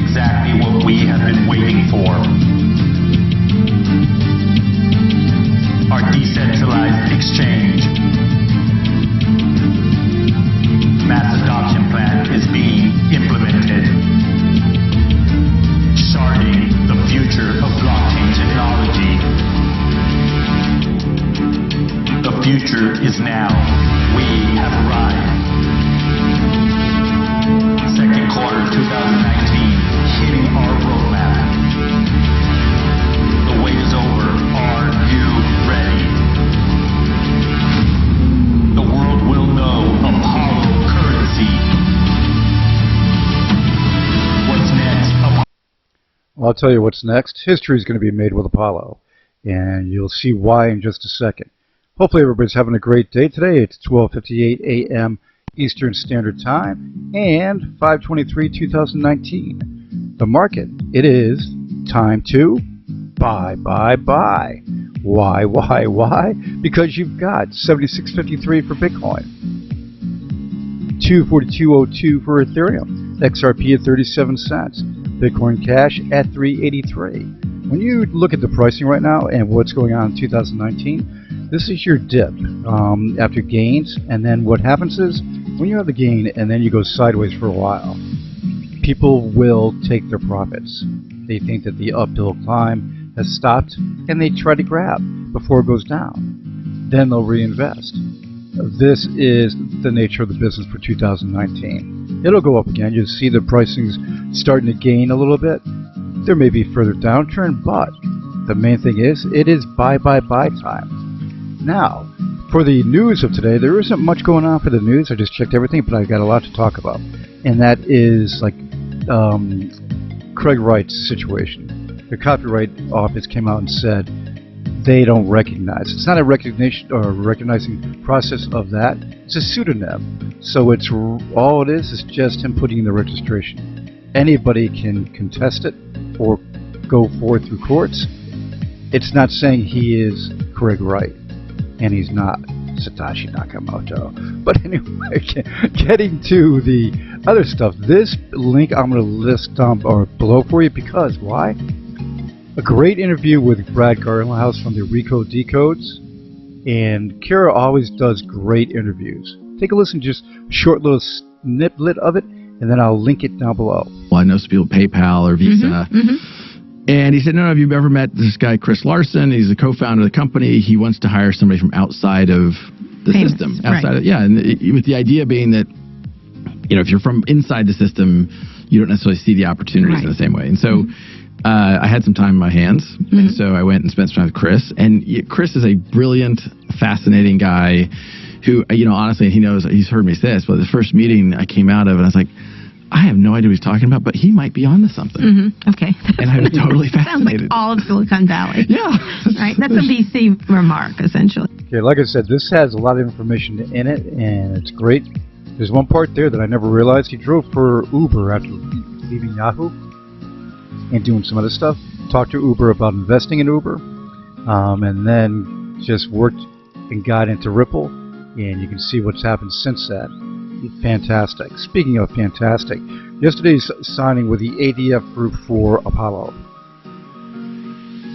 exactly what we have been waiting for. Our decentralized exchange. Mass adoption plan is being implemented. Sharding, the future of blockchain technology. The future is now. We have arrived. Second quarter 2019, hitting our roadmap. The wait is over. Are you ready? The world will know Apollo currency. What's next? I'll tell you what's next. History is going to be made with Apollo, and you'll see why in just a second. Hopefully everybody's having a great day today. It's 12:58 a.m. Eastern Standard Time and 5/23/2019. The market, it is time to buy. Why? Because you've got 76.53 for Bitcoin, 242.02 for Ethereum, XRP at 37 cents, Bitcoin Cash at 383. When you look at the pricing right now and what's going on in 2019, this is your dip after gains, and then what happens is when you have the gain and then you go sideways for a while, people will take their profits. They think that the uphill climb has stopped and they try to grab before it goes down. Then they'll reinvest. This is the nature of the business for 2019. It'll go up again. You'll see the pricing's starting to gain a little bit. There may be further downturn, but the main thing is it is buy time. Now, for the news of today, there isn't much going on for the news. I just checked everything, but I got a lot to talk about. And that is like Craig Wright's situation. The Copyright Office came out and said they don't recognize. It's not a recognition or a recognizing process of that. It's a pseudonym. So it's all it is just him putting in the registration. Anybody can contest it or go forward through courts. It's not saying he is Craig Wright. And he's not Satoshi Nakamoto. But anyway, getting to the other stuff, this link I'm going to list down or below for you because why? A great interview with Brad Garlinghouse from the Recode Decodes, and Kara always does great interviews. Take a listen, just a short little snippet of it, and then I'll link it down below. Well, I know some people PayPal or Visa. And he said, no, have you ever met this guy, Chris Larson? He's the co-founder of the company. He wants to hire somebody from outside of the system. Outside of, yeah, and with the idea being that, you know, if you're from inside the system, you don't necessarily see the opportunities in the same way. And so I had some time in my hands, and so I went and spent some time with Chris. And Chris is a brilliant, fascinating guy who, you know, honestly, he knows, he's heard me say this, but the first meeting I came out of, and I was like, I have no idea what he's talking about, but he might be onto something. Okay. And I was totally fascinated. Sounds like all of Silicon Valley. Yeah. Right? That's a VC remark, essentially. Okay, like I said, this has a lot of information in it, and it's great. There's one part there that I never realized. He drove for Uber after leaving Yahoo and doing some other stuff. Talked to Uber about investing in Uber, and then just worked and got into Ripple, and you can see what's happened since that. Fantastic. Speaking of fantastic, yesterday's signing with the ADF group for Apollo.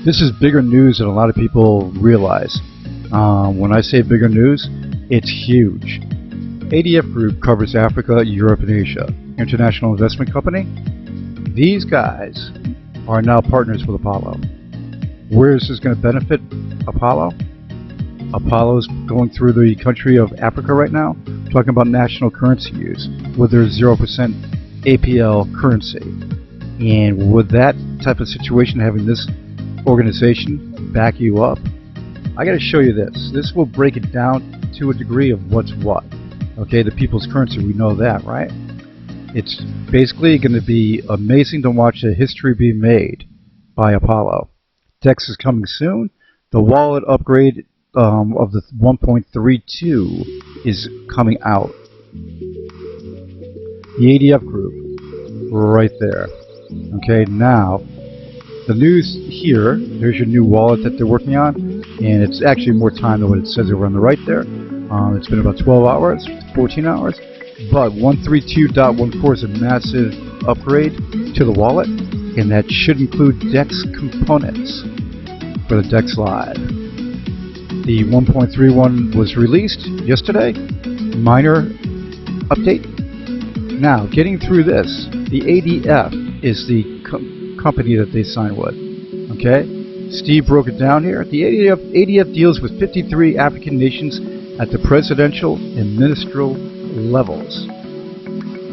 This is bigger news than a lot of people realize. When I say bigger news, it's huge. ADF group covers Africa, Europe, and Asia. International investment company. These guys are now partners with Apollo. Where is this going to benefit Apollo? Apollo's going through the country of Africa right now, talking about national currency use with their 0% APL currency. And with that type of situation, having this organization back you up, I got to show you this. This will break it down to a degree of what's what. Okay, the people's currency, we know that, right? It's basically going to be amazing to watch a history be made by Apollo. DEX is coming soon. The wallet upgrade of the 1.32 is coming out. The ADF group, right there. Okay, now the news here. There's your new wallet that they're working on, and it's actually more time than what it says over on the right there. It's been about 12 hours, 14 hours, but 132.14 is a massive upgrade. to the wallet, and that should include DEX components for the DEX Live. The 1.31 was released yesterday. Minor update. Now, getting through this, the ADF is the company that they signed with. Okay? Steve broke it down here. The ADF deals with 53 African nations at the presidential and ministerial levels.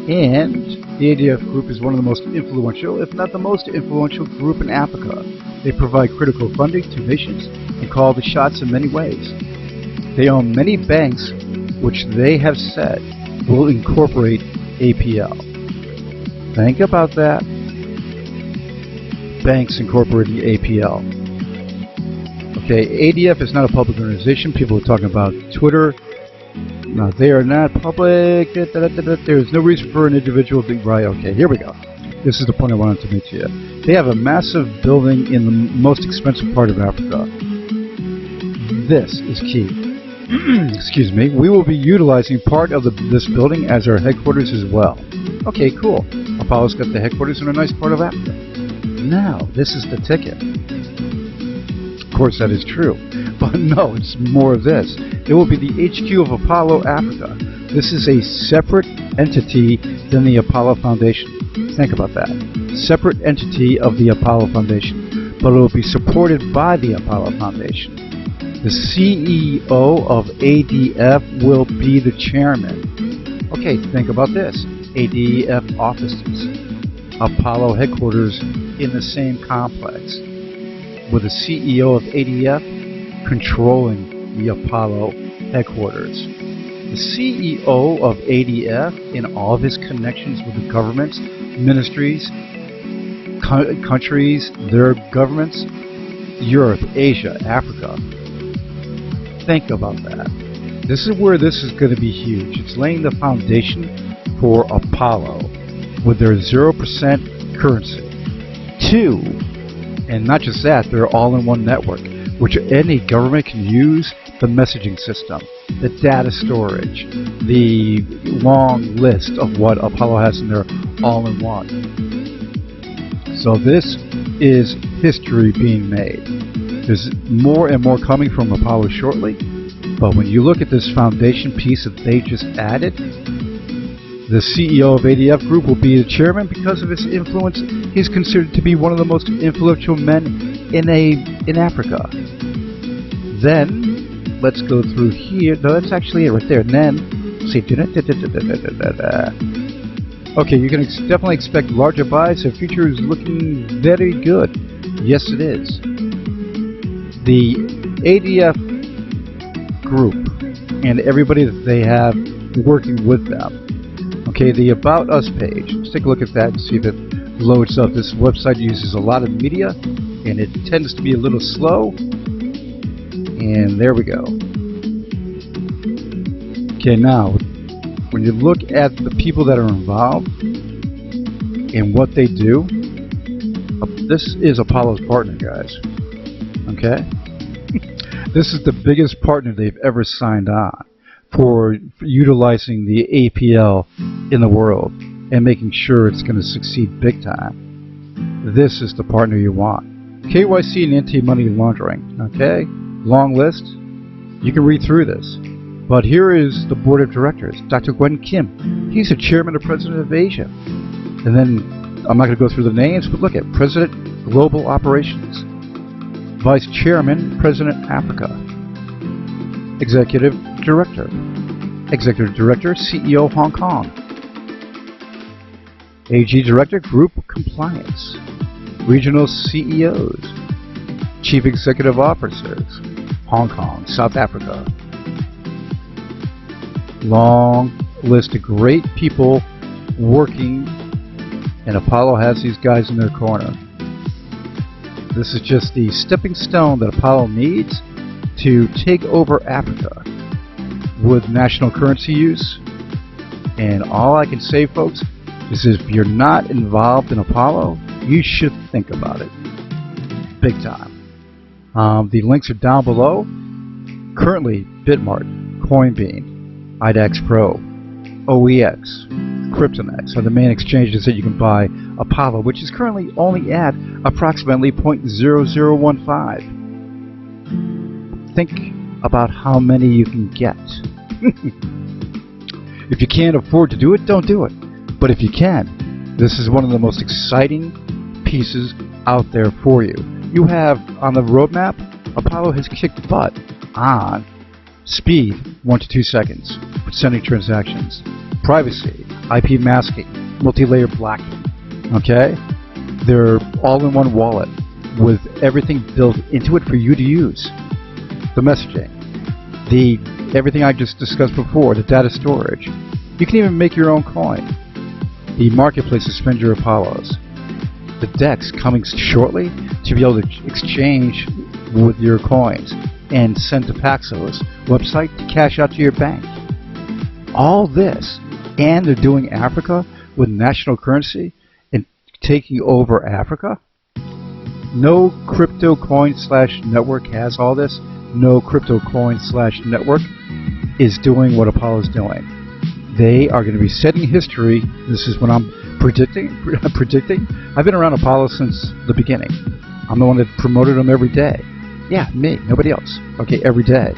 And the ADF group is one of the most influential, if not the most influential group in Africa. They provide critical funding to nations and call the shots in many ways. They own many banks, which they have said will incorporate APL. Think about that. Banks incorporating APL. Okay, ADF is not a public organization. People are talking about Twitter. No, they are not public. There's no reason for an individual to be right. Okay, here we go. This is the point I wanted to make to you. They have a massive building in the most expensive part of Africa. This is key. Excuse me. We will be utilizing part of this building as our headquarters as well. Okay, cool. Apollo's got the headquarters in a nice part of Africa. Now, this is the ticket. Of course, that is true. But no, it's more of this. It will be the HQ of Apollo Africa. This is a separate entity than the Apollo Foundation. Think about that. Separate entity of the Apollo Foundation. But it will be supported by the Apollo Foundation. The CEO of ADF will be the chairman. Okay, think about this. ADF offices. Apollo headquarters in the same complex, with the CEO of ADF controlling the Apollo headquarters. The CEO of ADF, in all of his connections with the governments, ministries, countries, their governments, Europe, Asia, Africa. Think about that. This is where this is going to be huge. It's laying the foundation for Apollo with their 0% currency. 2, and not just that, they're all-in-one network, which any government can use. The messaging system, the data storage, the long list of what Apollo has in there all-in-one. So this is history being made. There's more and more coming from Apollo shortly, but when you look at this foundation piece that they just added, the CEO of ADF Group will be the chairman because of his influence. He's considered to be one of the most influential men in Africa. Then, let's go through here. No, that's actually it right there. And then, let's see. Okay, you can definitely expect larger buys. The future is looking very good. Yes, it is. The ADF Group and everybody that they have working with them. Okay, the About Us page. Let's take a look at that and see if it loads up. This website uses a lot of media, and it tends to be a little slow. And there we go. Okay, now, when you look at the people that are involved and what they do, this is Apollo's partner, guys. Okay? This is the biggest partner they've ever signed on for utilizing the APL in the world and making sure it's going to succeed big time. This is the partner you want. KYC and anti-money laundering. Okay? Long list. You can read through this. But here is the board of directors. Dr. Gwen Kim. He's the chairman and president of Asia. And then, I'm not going to go through the names, but look at President Global Operations. Vice Chairman, President Africa. Executive Director. Executive Director, CEO Hong Kong. AG Director, Group Compliance. Regional CEOs. Chief Executive Officers. Hong Kong, South Africa. Long list of great people working, and Apollo has these guys in their corner. This is just the stepping stone that Apollo needs to take over Africa with national currency use. And all I can say, folks, is if you're not involved in Apollo, you should think about it. Big time. The links are down below. Currently, Bitmart, Coinbean, IDAX Pro, OEX, Kryptonex are the main exchanges that you can buy Apollo, which is currently only at approximately 0.0015. Think about how many you can get. If you can't afford to do it, don't do it. But if you can, this is one of the most exciting pieces out there for you. You have on the roadmap, Apollo has kicked butt on speed, 1 to 2 seconds for sending transactions, privacy, IP masking, multi-layer blocking. Okay, they're all-in-one wallet with everything built into it for you to use. The messaging, everything I just discussed before, the data storage. You can even make your own coin. The marketplace to spend your Apollos. The DEX coming shortly to be able to exchange with your coins and send to Paxos website to cash out to your bank. All this, and they're doing Africa with national currency and taking over Africa. No crypto coin / network has all this. No crypto coin / network is doing what Apollo's doing. They are going to be setting history. This is what I'm predicting. I've been around Apollo since the beginning. I'm the one that promoted them every day. Yeah, me, nobody else. Okay, every day.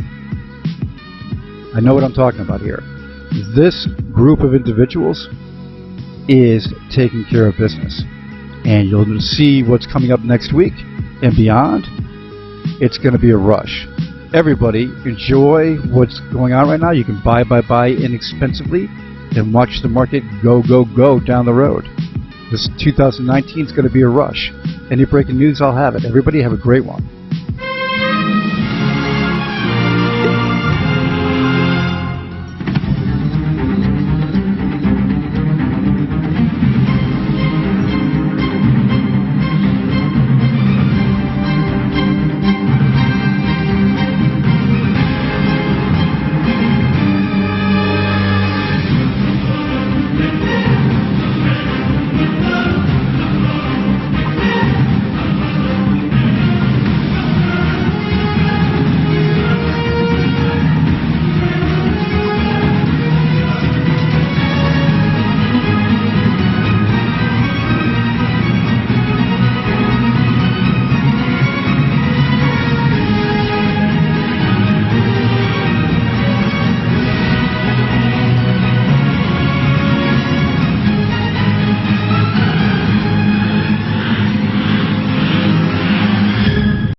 I know what I'm talking about here. This group of individuals is taking care of business. And you'll see what's coming up next week and beyond. It's going to be a rush. Everybody, enjoy what's going on right now. You can buy inexpensively and watch the market go down the road. This 2019 is going to be a rush. Any breaking news, I'll have it. Everybody have a great one.